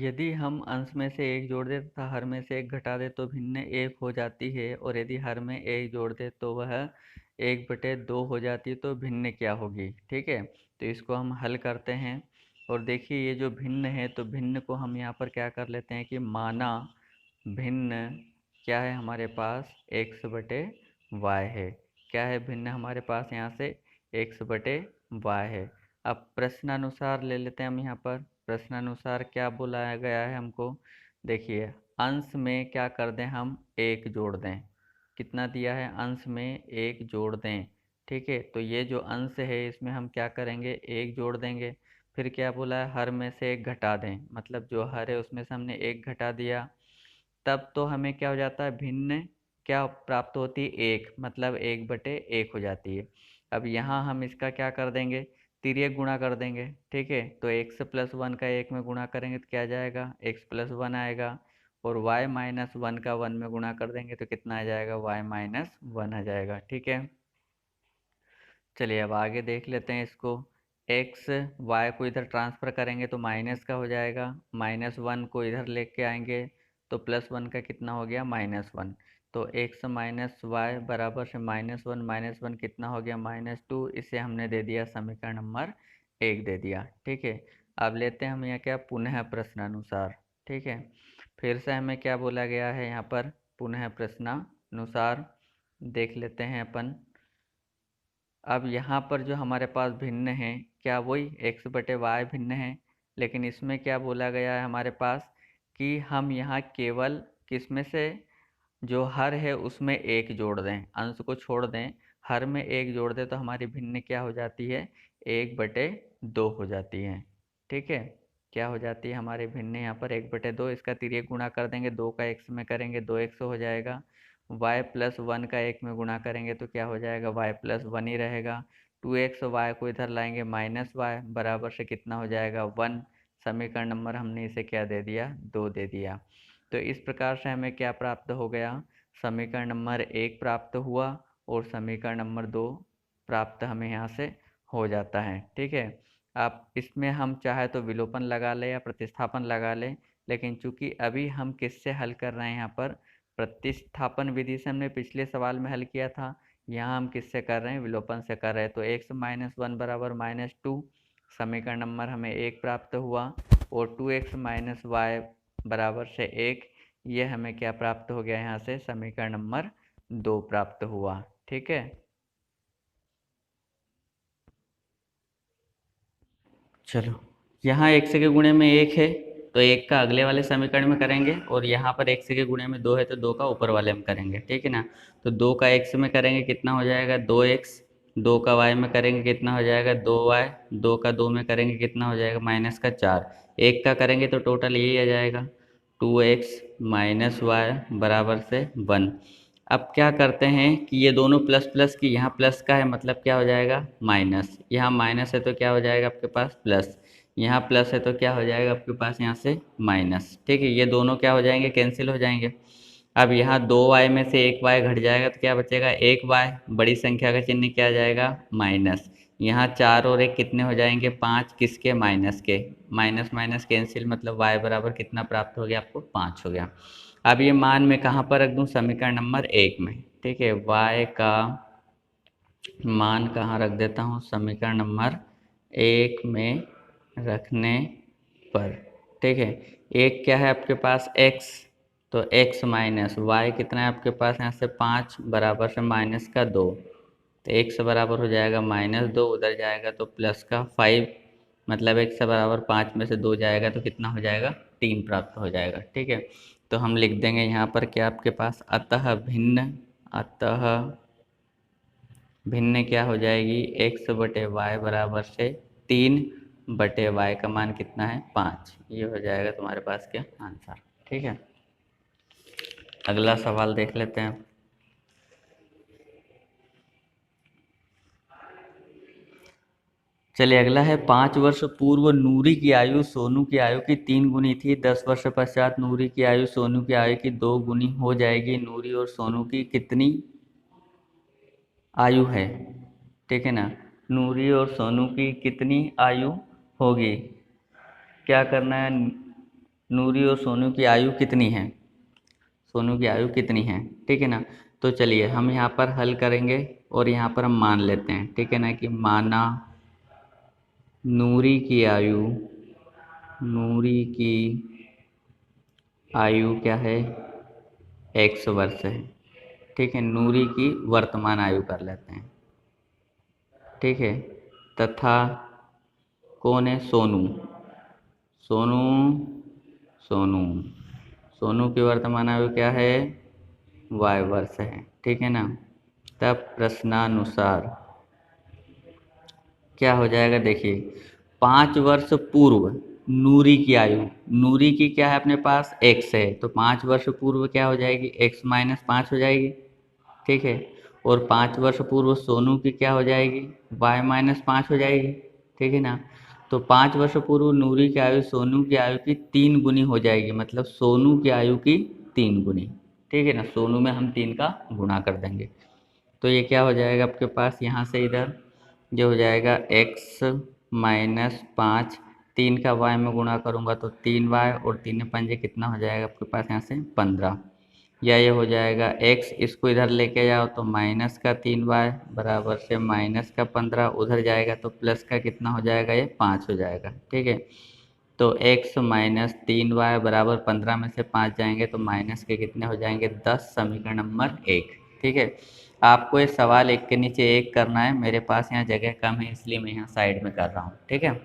यदि हम अंश में से एक जोड़ दें तथा हर में से एक घटा दें तो भिन्न एक हो जाती है, और यदि हर में एक जोड़ दें तो वह 1/2 हो जाती है। तो भिन्न क्या होगी? ठीक है, तो इसको हम हल करते हैं। और देखिए ये जो भिन्न है, तो भिन्न को हम यहाँ पर क्या कर लेते हैं कि माना भिन्न क्या है हमारे पास, x/y है। क्या है भिन्न हमारे पास यहाँ से? x/y है। अब प्रश्नानुसार ले लेते हैं हम यहाँ पर। प्रश्नानुसार क्या बुलाया गया है हमको? देखिए अंश में क्या कर दें हम? एक जोड़ दें। कितना दिया है? अंश में एक जोड़ दें। ठीक है, तो ये जो अंश है इसमें हम क्या करेंगे? एक जोड़ देंगे। फिर क्या बोला है? हर में से एक घटा दें, मतलब जो हर है उसमें से हमने एक घटा दिया। तब तो हमें क्या हो जाता है? भिन्न क्या प्राप्त होती है? एक, मतलब 1/1 हो जाती है। अब यहाँ हम इसका क्या कर देंगे? तिर्यक गुणा कर देंगे। ठीक है, तो x+1 का 1 में गुणा करेंगे तो क्या जाएगा? x+1 आएगा। और y-1 का 1 में गुणा कर देंगे तो कितना आ जाएगा? y-1 आ जाएगा। ठीक है, चलिए अब आगे देख लेते हैं इसको। x y को इधर ट्रांसफ़र करेंगे तो माइनस का हो जाएगा, -1 को इधर लेके आएंगे तो +1 का कितना हो गया? -1। तो x माइनस वाई बराबर से -1 कितना हो गया? -2। इसे हमने दे दिया समीकरण नंबर 1 दे दिया। ठीक है, अब लेते हैं हम यहाँ क्या? पुनः प्रश्नानुसार। ठीक है, फिर से हमें क्या बोला गया है यहाँ पर? पुनः प्रश्नानुसार देख लेते हैं अपन। अब यहाँ पर जो हमारे पास भिन्न है, क्या वही x/y भिन्न है? लेकिन इसमें क्या बोला गया है हमारे पास कि हम यहाँ केवल किस में से, जो हर है उसमें एक जोड़ दें, अंश को छोड़ दें, हर में एक जोड़ दें तो हमारी भिन्न क्या हो जाती है? 1/2 हो जाती है। ठीक है, क्या हो जाती है हमारी भिन्न यहाँ पर? 1/2। इसका तिर्यक गुणा कर देंगे, 2 का x में करेंगे 2x हो जाएगा। y+1 का 1 में गुणा करेंगे तो क्या हो जाएगा? y+1 ही रहेगा। 2x y को इधर लाएंगे -y बराबर से कितना हो जाएगा? 1। समीकरण नंबर हमने इसे क्या दे दिया? 2 दे दिया। तो इस प्रकार से हमें क्या प्राप्त हो गया? समीकरण नंबर 1 प्राप्त हुआ और समीकरण नंबर 2 प्राप्त हमें यहाँ से हो जाता है। ठीक है, आप इसमें हम चाहे तो विलोपन लगा लें या प्रतिस्थापन लगा लें, लेकिन चूंकि अभी हम किससे हल कर रहे हैं यहाँ पर? प्रतिस्थापन विधि से हमने पिछले सवाल में हल किया था, यहाँ हम किससे कर रहे हैं? विलोपन से कर रहे हैं। तो x-1 बराबर -2, समीकरण नंबर हमें 1 प्राप्त हुआ। और 2x - y बराबर से 1, ये हमें क्या प्राप्त हो गया? यहाँ से समीकरण नंबर 2 प्राप्त हुआ। ठीक है, चलो यहाँ x के गुणे में 1 है तो 1 का अगले वाले समीकरण में करेंगे, और यहाँ पर x के गुणे में 2 है तो 2 का ऊपर वाले में करेंगे। ठीक है ना, तो 2 का x में करेंगे कितना हो जाएगा? 2x। 2 का y में करेंगे कितना हो जाएगा? 2y। 2 का 2 में करेंगे कितना हो जाएगा? -4। 1 का करेंगे तो टोटल यही आ जाएगा 2x - y बराबर से 1। अब क्या करते हैं कि ये दोनों प्लस प्लस की, यहाँ प्लस का है मतलब क्या हो जाएगा? माइनस। यहाँ माइनस है तो क्या हो जाएगा आपके पास? प्लस। यहाँ प्लस है तो क्या हो जाएगा आपके पास? यहाँ से माइनस। ठीक है, ये दोनों क्या हो जाएंगे? कैंसिल हो जाएंगे। अब यहाँ 2y में से 1y घट जाएगा तो क्या बचेगा? 1y। बड़ी संख्या का चिन्ह क्या आ जाएगा? माइनस। यहाँ 4 और 1 कितने हो जाएंगे? 5। किसके? माइनस के। माइनस माइनस कैंसिल, मतलब y बराबर कितना प्राप्त हो गया आपको? 5 हो गया। अब ये मान मैं कहाँ पर रख दूँ? समीकरण नंबर 1 में। ठीक है, y का मान कहाँ रख देता हूँ? समीकरण नंबर 1 में रखने पर। ठीक है, एक क्या है आपके पास? x, तो x माइनस वाई कितना है आपके पास? यहाँ से 5 बराबर से -2, तो x बराबर हो जाएगा -2, उधर जाएगा तो प्लस का 5, मतलब x बराबर 5 में से 2 जाएगा तो कितना हो जाएगा? 3 प्राप्त हो जाएगा। ठीक है, तो हम लिख देंगे यहाँ पर क्या आपके पास? अतः भिन्न, अतः भिन्न क्या हो जाएगी? x/y बराबर से 3/y का मान कितना है? 5। ये हो जाएगा तुम्हारे पास क्या? आंसर। ठीक है, अगला सवाल देख लेते हैं। चलिए अगला है, 5 वर्ष पूर्व नूरी की आयु सोनू की आयु की 3 गुनी थी। 10 वर्ष पश्चात नूरी की आयु सोनू की आयु की 2 गुनी हो जाएगी। नूरी और सोनू की कितनी आयु है? ठीक है ना, नूरी और सोनू की कितनी आयु होगी? क्या करना है? नूरी और सोनू की आयु कितनी है, सोनू की आयु कितनी है, ठीक है ना। तो चलिए हम यहाँ पर हल करेंगे और यहाँ पर हम मान लेते हैं, ठीक है ना, कि माना नूरी की आयु, नूरी की आयु क्या है, 100 वर्ष है, ठीक है। नूरी की वर्तमान आयु कर लेते हैं, ठीक है। तथा कौन है, सोनू, सोनू सोनू सोनू की वर्तमान आयु क्या है, वाई वर्ष है, ठीक है ना। तब प्रश्नानुसार क्या हो जाएगा, देखिए 5 वर्ष पूर्व नूरी की आयु, नूरी की क्या है अपने पास, x है, तो 5 वर्ष पूर्व क्या हो जाएगी, x माइनस 5 हो जाएगी, ठीक है। और 5 वर्ष पूर्व सोनू की क्या हो जाएगी, y माइनस 5 हो जाएगी, ठीक है ना। तो 5 वर्ष पूर्व नूरी की आयु सोनू की आयु की 3 गुनी हो जाएगी, मतलब सोनू की आयु की 3 गुनी, ठीक है ना। सोनू में हम 3 का गुणा कर देंगे, तो ये क्या हो जाएगा आपके पास, यहाँ से इधर जो हो जाएगा x माइनस 5, 3 का y में गुणा करूँगा तो 3y, और 3 पंजे कितना हो जाएगा आपके पास यहाँ से 15, या ये हो जाएगा x, इसको इधर लेके जाओ तो माइनस का 3y बराबर से माइनस का 15, उधर जाएगा तो प्लस का कितना हो जाएगा, ये 5 हो जाएगा, ठीक है। तो x माइनस 3y बराबर 15 में से 5 जाएंगे तो माइनस के कितने हो जाएंगे, 10, समीकरण नंबर 1, ठीक है। आपको ये सवाल एक के नीचे एक करना है, मेरे पास यहाँ जगह कम है इसलिए मैं यहाँ साइड में कर रहा हूँ, ठीक है।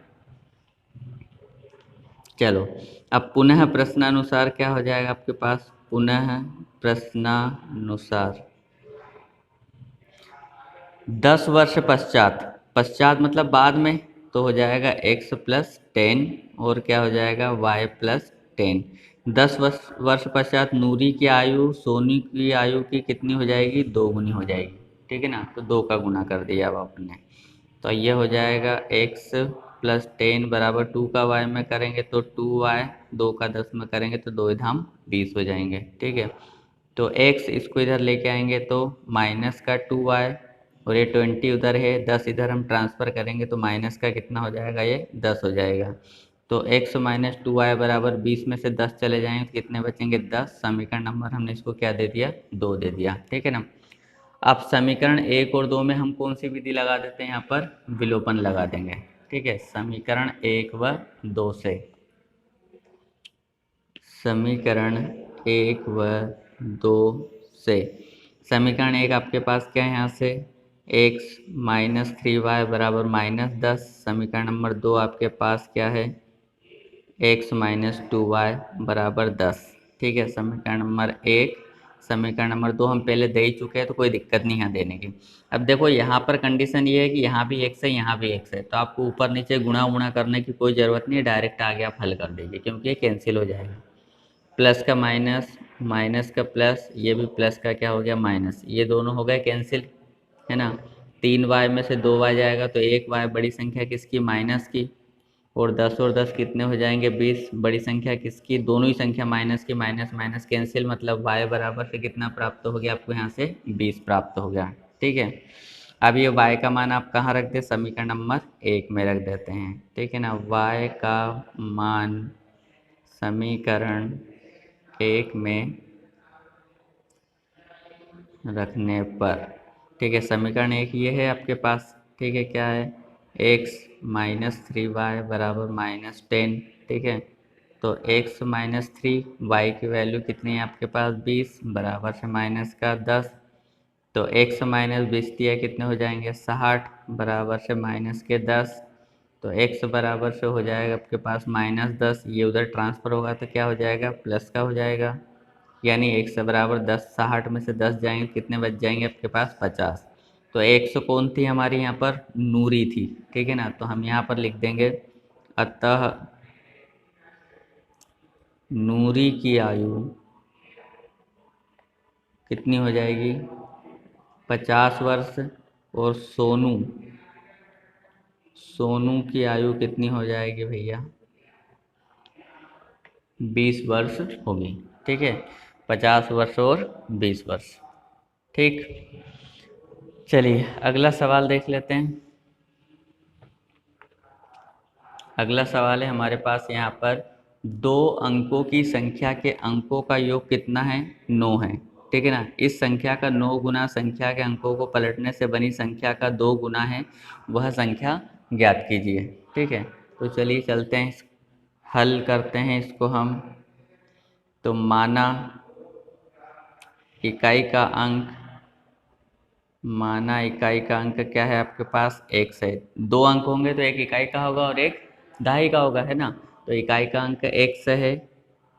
चलो अब पुनः प्रश्नानुसार क्या हो जाएगा आपके पास, पुनः प्रश्नानुसार 10 वर्ष पश्चात, पश्चात मतलब बाद में, तो हो जाएगा x प्लस 10 और क्या हो जाएगा y प्लस 10। 10 वर्ष पश्चात नूरी की आयु सोनी की आयु की कितनी हो जाएगी, 2 गुनी हो जाएगी, ठीक है ना। तो 2 का गुना कर दिया अब आपने, तो ये हो जाएगा x प्लस 10 बराबर 2 का y में करेंगे तो 2y, 2 का 10 में करेंगे तो 2 धाम 20 हो जाएंगे, ठीक है। तो x इसको इधर लेके आएंगे तो माइनस का 2y, और ये 20 उधर है, 10 इधर हम ट्रांसफ़र करेंगे तो माइनस का कितना हो जाएगा, ये 10 हो जाएगा। तो x माइनस 2y बराबर 20 में से 10 चले जाएंगे तो कितने बचेंगे, 10, समीकरण नंबर हमने इसको क्या दे दिया, 2 दे दिया, ठीक है ना। अब समीकरण 1 और 2 में हम कौन सी विधि लगा देते हैं, यहाँ पर विलोपन लगा देंगे, ठीक है। समीकरण 1 व 2 से, समीकरण 1 व 2 से, समीकरण 1 आपके पास क्या है, यहाँ से x माइनस 3y बराबर माइनस 10, समीकरण नंबर 2 आपके पास क्या है, x माइनस 2y बराबर 10, ठीक है। समीकरण नंबर 1, समीकरण नंबर 2 हम पहले दे ही चुके हैं तो कोई दिक्कत नहीं है देने की। अब देखो यहाँ पर कंडीशन ये है कि यहाँ भी x है, यहाँ भी x है, तो आपको ऊपर नीचे गुणा वुणा करने की कोई ज़रूरत नहीं है, डायरेक्ट आगे आप हल कर दीजिए क्योंकि ये कैंसिल हो जाएगा। प्लस का माइनस, माइनस का प्लस, ये भी प्लस का क्या हो गया माइनस, ये दोनों हो गए कैंसिल, है ना। 3y में से 2y जाएगा तो 1y बड़ी संख्या किसकी, माइनस की, और 10 और 10 कितने हो जाएंगे, 20, बड़ी संख्या किसकी, दोनों ही संख्या माइनस की, माइनस माइनस कैंसिल, मतलब y बराबर से कितना प्राप्त हो गया आपको, यहाँ से 20 प्राप्त हो गया, ठीक है। अब ये y का मान आप कहाँ रख दे, समीकरण नंबर 1 में रख देते हैं, ठीक है ना। y का मान समीकरण 1 में रखने पर, ठीक है, समीकरण 1 ये है आपके पास, ठीक है, क्या है, x माइनस 3y बराबर माइनस 10, ठीक है। तो x माइनस 3, y की वैल्यू कितनी है आपके पास, 20 बराबर से माइनस का 10, तो x माइनस 20 दिया कितने हो जाएंगे, 60 बराबर से माइनस के 10, तो x बराबर से हो जाएगा आपके पास माइनस 10, ये उधर ट्रांसफ़र होगा तो क्या हो जाएगा, प्लस का हो जाएगा, यानी x बराबर 10, 60 में से 10 जाएंगे कितने बच जाएंगे आपके पास, 50। तो x कौन थी हमारी यहाँ पर, नूरी थी, ठीक है ना। तो हम यहाँ पर लिख देंगे, अतः नूरी की आयु कितनी हो जाएगी, 50 वर्ष, और सोनू, सोनू की आयु कितनी हो जाएगी भैया, 20 वर्ष होगी, ठीक है। 50 वर्ष और 20 वर्ष, ठीक। चलिए अगला सवाल देख लेते हैं। अगला सवाल है हमारे पास यहाँ पर दो अंकों की संख्या के अंकों का योग कितना है? 9 है। ठीक है ना। इस संख्या का 9 गुना संख्या के अंकों को पलटने से बनी संख्या का 2 गुना है, वह संख्या ज्ञात कीजिए। ठीक है, तो चलिए चलते हैं, हल करते हैं इसको हम। तो माना इकाई का अंक, माना इकाई का अंक क्या है आपके पास? x है। दो अंक होंगे तो एक इकाई का होगा और एक दहाई का होगा, है ना। तो इकाई का अंक x है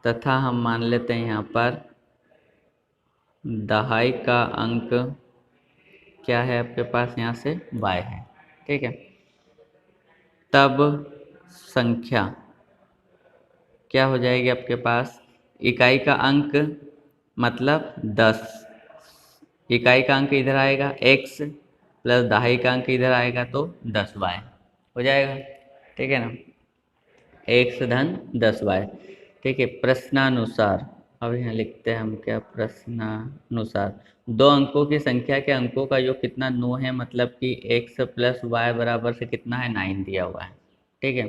तथा हम मान लेते हैं यहाँ पर दहाई का अंक क्या है आपके पास? यहाँ से y है। ठीक है, तब संख्या क्या हो जाएगी आपके पास? इकाई का अंक मतलब 10, इकाई का अंक इधर आएगा x प्लस दहाई का अंक इधर आएगा तो 10y हो जाएगा। ठीक है ना, x धन 10y। ठीक है, प्रश्नानुसार, अब यहाँ लिखते हैं हम क्या? प्रश्नानुसार दो अंकों की संख्या के अंकों का योग कितना? 9 है, मतलब कि x प्लस y बराबर से कितना है? 9 दिया हुआ है। ठीक है,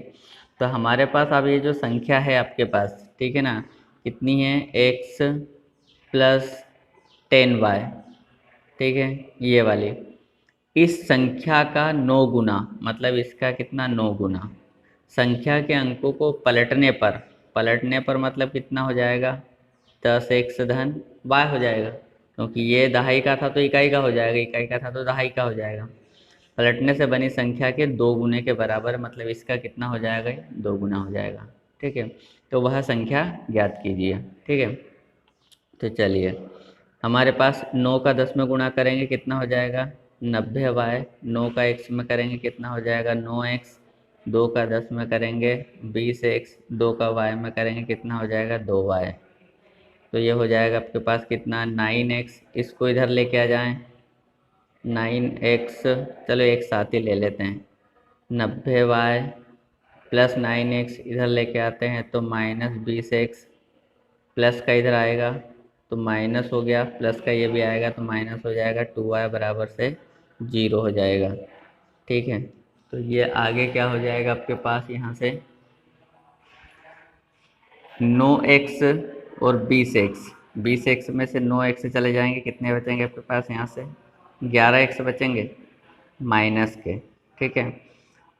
तो हमारे पास अब ये जो संख्या है आपके पास, ठीक है ना, कितनी है? x plus 10y। ठीक है, ये वाली इस संख्या का 9 गुना, मतलब इसका कितना? 9 गुना संख्या के अंकों को पलटने पर, पलटने पर मतलब कितना हो जाएगा? 10x धन y हो जाएगा, क्योंकि ये दहाई का था तो इकाई का हो जाएगा, इकाई का था तो दहाई का हो जाएगा। पलटने से बनी संख्या के 2 गुने के बराबर, मतलब इसका कितना हो जाएगा? 2 गुना हो जाएगा। ठीक है, तो वह संख्या ज्ञात कीजिए। ठीक है, तो चलिए हमारे पास 9 का 10 में गुणा करेंगे कितना हो जाएगा? 90y। 9 का x में करेंगे कितना हो जाएगा? 9x। 2 का 10 में करेंगे 20x। 2 का y में करेंगे कितना हो जाएगा? 2y। तो ये हो जाएगा आपके पास कितना? 9x। इसको इधर लेके आ जाएं, 9x, चलो एक साथ ही ले लेते हैं, 90y प्लस 9x इधर लेके आते हैं तो माइनस 20x, प्लस का इधर आएगा तो माइनस हो गया, प्लस का ये भी आएगा तो माइनस हो जाएगा, 2y बराबर से 0 हो जाएगा। ठीक है, तो ये आगे क्या हो जाएगा आपके पास? यहाँ से 9x और 20x, 20x में से 9x चले जाएंगे, कितने बचेंगे आपके पास? यहाँ से 11x बचेंगे माइनस के। ठीक है,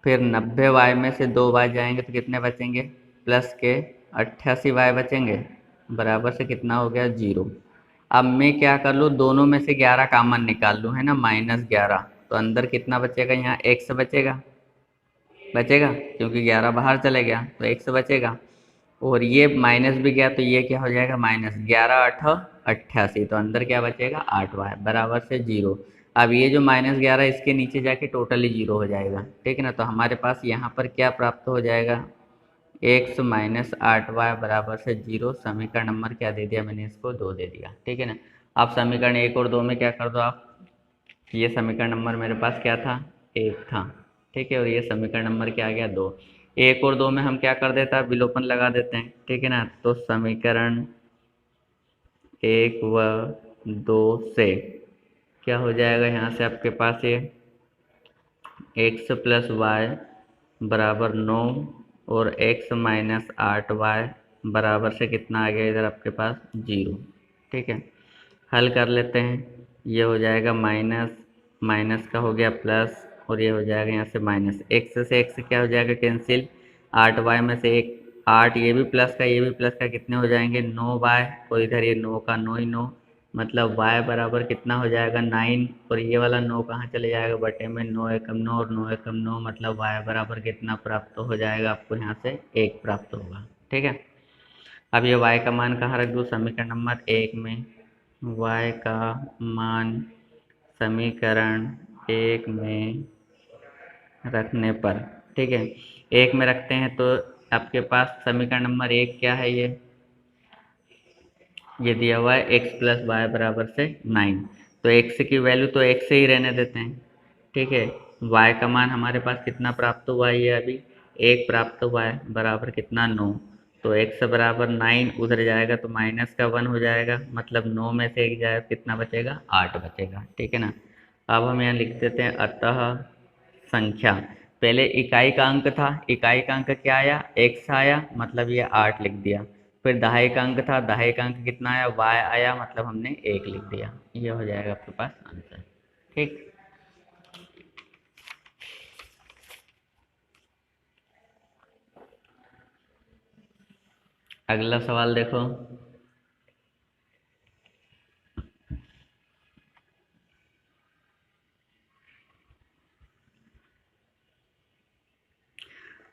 फिर 90y में से 2y जाएंगे तो कितने बचेंगे? प्लस के 88y बचेंगे, बराबर से कितना हो गया? 0। अब मैं क्या कर लूँ? दोनों में से 11 कॉमन निकाल लूँ, है ना, -11। तो अंदर कितना बचेगा? यहाँ x बचेगा, बचेगा क्योंकि 11 बाहर चले गया तो x बचेगा, और ये माइनस भी गया तो ये क्या हो जाएगा? -11 8 88, तो अंदर क्या बचेगा? 8y बराबर से 0। अब ये जो -11 इसके नीचे जाके टोटली 0 हो जाएगा। ठीक है ना, तो हमारे पास यहाँ पर क्या प्राप्त हो जाएगा? x माइनस 8y बराबर से 0। समीकरण नंबर क्या दे दिया मैंने? इसको 2 दे दिया। ठीक है ना, आप समीकरण 1 और 2 में क्या कर दो आप? ये समीकरण नंबर मेरे पास क्या था? 1 था। ठीक है, और ये समीकरण नंबर क्या आ गया? 2। 1 और 2 में हम क्या कर देते हैं? विलोपन लगा देते हैं। ठीक है ना, तो समीकरण 1 व 2 से क्या हो जाएगा? यहाँ से आपके पास ये x प्लस वाई बराबर 9 और x माइनस 8y बराबर से कितना आ गया इधर आपके पास? 0। ठीक है, हल कर लेते हैं। ये हो जाएगा माइनस, माइनस का हो गया प्लस, और ये हो जाएगा यहाँ से माइनस, x से x क्या हो जाएगा? कैंसिल। 8y में से एक 8, ये भी प्लस का ये भी प्लस का, कितने हो जाएंगे? 9y, और इधर ये 9 का 9 ही 9, मतलब y बराबर कितना हो जाएगा? 9, और ये वाला 9 कहाँ चले जाएगा? बटे में 9 एकम 9 और 9 एकम 9, मतलब y बराबर कितना प्राप्त हो जाएगा आपको? यहाँ से 1 प्राप्त होगा। ठीक है, अब ये y का मान कहाँ रख दूँ? समीकरण नंबर 1 में। y का मान समीकरण 1 में रखने पर, ठीक है, 1 में रखते हैं तो आपके पास समीकरण नंबर 1 क्या है? ये दिया हुआ है x प्लस वाई बराबर से 9। तो x की वैल्यू तो x से ही रहने देते हैं। ठीक है, y का मान हमारे पास कितना प्राप्त हुआ है? ये अभी 1 प्राप्त हुआ है, बराबर कितना? 9। तो x बराबर 9 उधर जाएगा तो माइनस का 1 हो जाएगा, मतलब 9 में से 1 जाएगा, कितना बचेगा? 8 बचेगा। ठीक है ना, अब हम यहाँ लिख देते हैं अतः संख्या, पहले इकाई का अंक था, इकाई का अंक क्या आया, x आया, मतलब ये 8 लिख दिया। फिर दहाई का अंक था, दहाई का अंक कितना आया, y आया, मतलब हमने 1 लिख दिया। ये हो जाएगा आपके पास आंसर। ठीक, अगला सवाल देखो।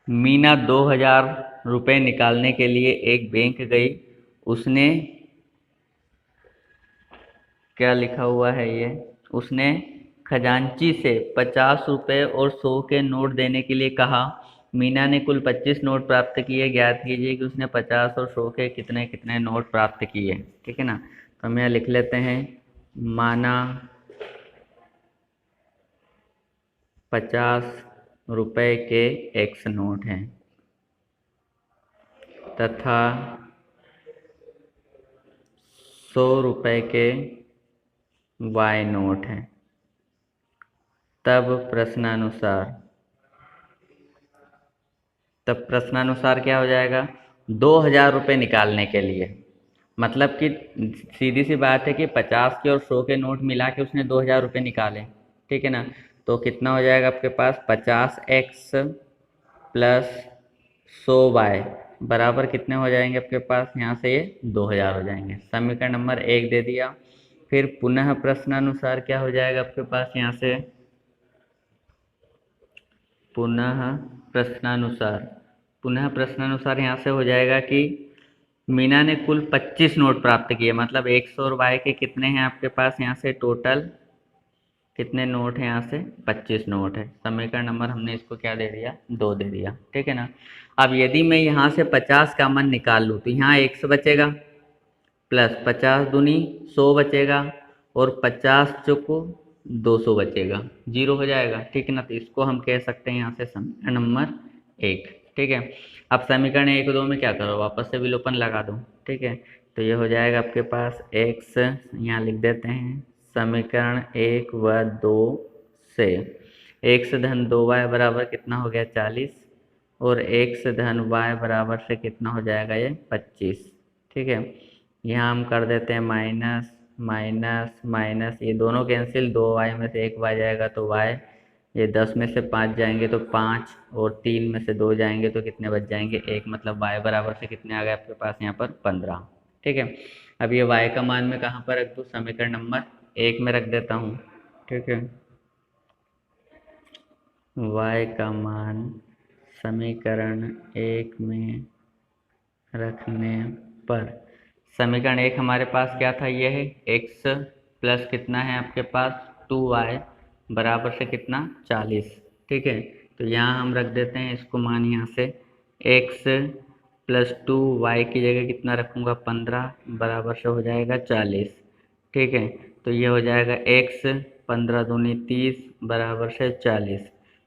मीना 2000 रुपये निकालने के लिए एक बैंक गई। उसने क्या लिखा हुआ है ये, उसने खजांची से 50 रुपये और 100 के नोट देने के लिए कहा। मीना ने कुल 25 नोट प्राप्त किए। ज्ञात कीजिए कि उसने 50 और 100 के कितने कितने नोट प्राप्त किए। ठीक है ना, तो हम यहाँ लिख लेते हैं, माना 50 रुपये के x नोट हैं तथा 100 रुपये के y नोट हैं। तब प्रश्नानुसार क्या हो जाएगा, 2000 रुपये निकालने के लिए, मतलब कि सीधी सी बात है कि 50 के और 100 के नोट मिला के उसने 2000 रुपये निकाले। ठीक है ना, तो कितना हो जाएगा आपके पास, 50x प्लस 100y बराबर कितने हो जाएंगे आपके पास, यहाँ से ये 2000 हो जाएंगे। समीकरण नंबर 1 दे दिया। फिर पुनः प्रश्नानुसार क्या हो जाएगा आपके पास, यहाँ से पुनः प्रश्नानुसार, पुनः प्रश्नानुसार यहाँ से हो जाएगा कि मीना ने कुल 25 नोट प्राप्त किए, मतलब 100 और y के कितने हैं आपके पास, यहाँ से टोटल कितने नोट हैं, यहाँ से 25 नोट है। समीकरण नंबर हमने इसको क्या दे दिया, 2 दे दिया। ठीक है ना, अब यदि मैं यहाँ से 50 का मन निकाल लूँ तो यहाँ 100 बचेगा, प्लस 50 दूनी 100 बचेगा, और 50 चौको 200 बचेगा, 0 हो जाएगा। ठीक है ना, तो इसको हम कह सकते हैं यहाँ से समीकरण नंबर 1। ठीक है, अब समीकरण 1 2 में क्या करो, वापस से विलोपन लगा दो। ठीक है, तो ये हो जाएगा आपके पास x, यहाँ लिख देते हैं समीकरण 1 व 2 से x धन 2y बराबर कितना हो गया, 40, और x धन y बराबर से कितना हो जाएगा, ये 25। ठीक है, यहाँ हम कर देते हैं माइनस माइनस माइनस, ये दोनों कैंसिल, 2y में से 1y जाएगा तो y, ये 10 में से 5 जाएंगे तो 5, और 3 में से 2 जाएंगे तो कितने बच जाएंगे, 1, मतलब y बराबर से कितने आ गए आपके पास यहाँ पर 15। ठीक है, अब ये y का मान मैं कहाँ पर रख दूँ, समीकरण नंबर 1 में रख देता हूँ। ठीक है, y का मान समीकरण 1 में रखने पर समीकरण 1 हमारे पास क्या था, ये है x प्लस कितना है आपके पास 2y बराबर से कितना 40। ठीक है, तो यहाँ हम रख देते हैं इसको मान, यहाँ से x प्लस 2y की जगह कितना रखूँगा 15 बराबर से हो जाएगा 40। ठीक है, तो ये हो जाएगा x 15 दूनी 30 बराबर से 40,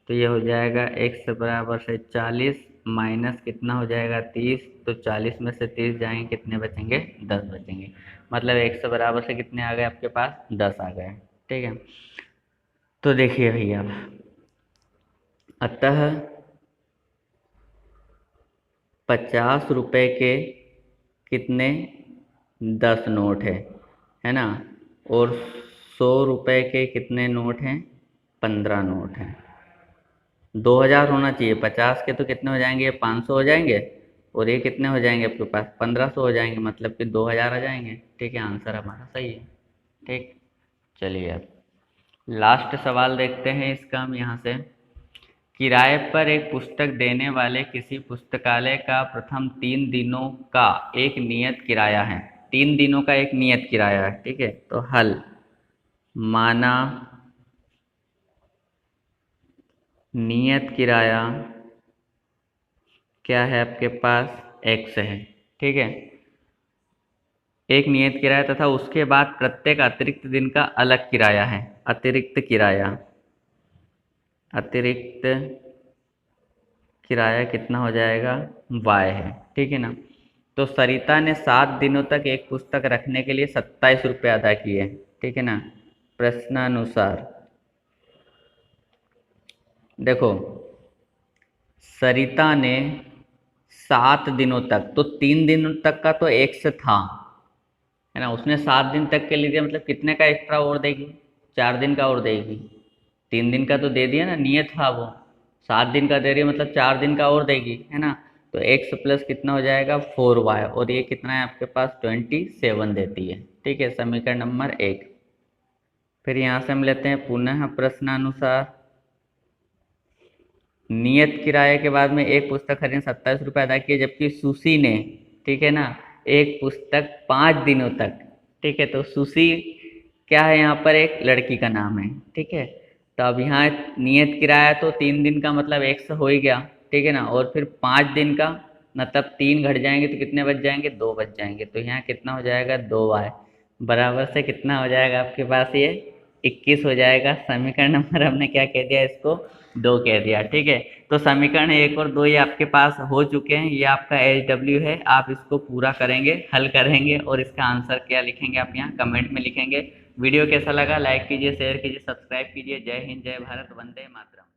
तो ये हो जाएगा x बराबर से 40 माइनस कितना हो जाएगा 30, तो 40 में से 30 जाएंगे कितने बचेंगे, 10 बचेंगे, मतलब x बराबर से कितने आ गए आपके पास, 10 आ गए। ठीक है, तो देखिए भैया, अतः 50 रुपये के कितने 10 नोट है ना, और 100 रुपये के कितने नोट हैं, 15 नोट हैं। 2000 होना चाहिए, 50 के तो कितने हो जाएंगे, 500 हो जाएंगे, और ये कितने हो जाएंगे आपके पास 1500 हो जाएंगे, मतलब कि 2000 आ जाएंगे। ठीक है, आंसर हमारा सही है। ठीक, चलिए अब लास्ट सवाल देखते हैं इसका हम यहाँ से। किराए पर एक पुस्तक देने वाले किसी पुस्तकालय का प्रथम 3 दिनों का एक नियत किराया है, 3 दिनों का एक नियत किराया है। ठीक है, तो हल, माना नियत किराया क्या है आपके पास, x है। ठीक है, एक नियत किराया तथा उसके बाद प्रत्येक अतिरिक्त दिन का अलग किराया है, अतिरिक्त किराया, अतिरिक्त किराया कितना हो जाएगा, y है। ठीक है ना, तो सरिता ने 7 दिनों तक एक पुस्तक रखने के लिए 27 रुपये अदा किए। ठीक है ना, प्रश्नानुसार देखो सरिता ने 7 दिनों तक, तो 3 दिनों तक का तो एक्स था, है ना, उसने 7 दिन तक के लिए दिया, मतलब कितने का एक्स्ट्रा और देगी, 4 दिन का और देगी। 3 दिन का तो दे दिया ना, नियत था वो, 7 दिन का दे रही है मतलब 4 दिन का और देगी, है ना। तो एक्स प्लस कितना हो जाएगा 4y, और ये कितना है आपके पास 27 देती है। ठीक है, समीकरण नंबर 1। फिर यहाँ से हम लेते हैं पुनः प्रश्नानुसार। नियत किराए के बाद में एक पुस्तक खरीदने 27 रुपये अदा किए, जबकि सुशी ने, ठीक है ना, एक पुस्तक 5 दिनों तक, ठीक है, तो सुशी क्या है यहाँ पर, एक लड़की का नाम है, ठीक है। तो अब यहाँ नियत किराया तो 3 दिन का मतलब एक हो ही गया, ठीक है ना, और फिर 5 दिन का मतलब 3 घट जाएंगे तो कितने बच जाएंगे, 2 बच जाएंगे, तो यहाँ कितना हो जाएगा 2y, बराबर से कितना हो जाएगा आपके पास ये 21 हो जाएगा। समीकरण नंबर हमने क्या कह दिया इसको, 2 कह दिया, ठीक है। तो समीकरण 1 और 2 ये आपके पास हो चुके हैं, ये आपका HW है, आप इसको पूरा करेंगे, हल करेंगे, और इसका आंसर क्या लिखेंगे आप यहाँ कमेंट में लिखेंगे। वीडियो कैसा लगा लाइक कीजिए, शेयर कीजिए, सब्सक्राइब कीजिए। जय हिंद, जय भारत, वंदे मातरम।